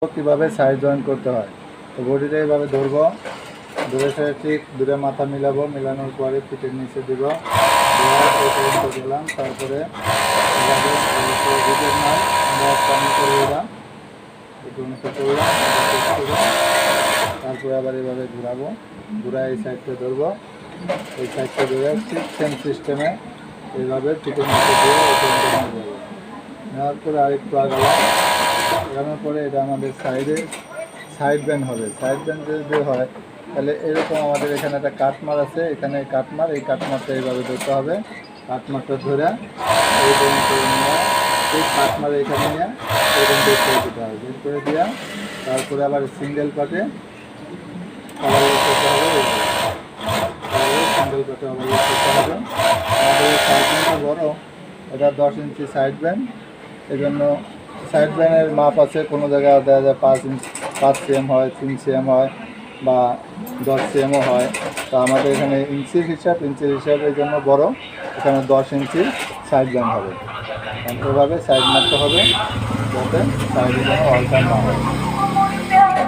কীভাবে side join করতে হয়। তো বডিটা এইভাবে ধরবো, ধরে সাথে ঠিক দূরে মাথা মিলাবো, মিলানোর পরে পিঠের নিচে দিব, এই পর্যন্ত দিলাম। তারপরে এভাবে রিপের নয়, আমরা পানি করে দিলাম, একটু অনুসার করলাম, তারপরে আবার এভাবে ঘুরাবো, ঘুরা এই সাইডটা ধরবো, এই সাইডটা ধরে ঠিক সেম সিস্টেমে এইভাবে পিঠের নিচে দিয়ে এই পর্যন্ত নিয়ে যাবো। নেওয়ার পরে আরেকটু আগালাম, লাগানোর পরে এটা আমাদের সাইড ব্যান্ড হবে। সাইড ব্যান্ড যদি হয় তাহলে এরকম আমাদের এখানে একটা কাটমার আছে, এখানে কাটমার, এই কাটমারটা এইভাবে ধরতে হবে। কাটমারটা ধরে এই পর্যন্ত নিয়ে এই কাটমার এখানে নিয়ে এই পর্যন্ত বের করে দিতে হবে। বের করে দেওয়া তারপরে আবার সিঙ্গেল পাটে আবার করতে হবে, সিঙ্গেল পাটে আবার করতে হবে। আমাদের সাইড ব্যান্ডটা বড়, এটা 10 ইঞ্চি সাইড ব্যান্ড, এই জন্য সাইড ব্যান্ডের মাপ আছে, কোনো জায়গায় দেখা যায় 5 সিএম হয়, 3 সিএম হয় বা 10 সিএমও হয়। তো আমাদের এখানে ইঞ্চির হিসাব এই জন্য বড়, এখানে 10 ইঞ্চি সাইড ব্যান্ড হবে। এভাবে সাইড মারতে হবে যাতে সাইডে যেন অল্টার না হয়।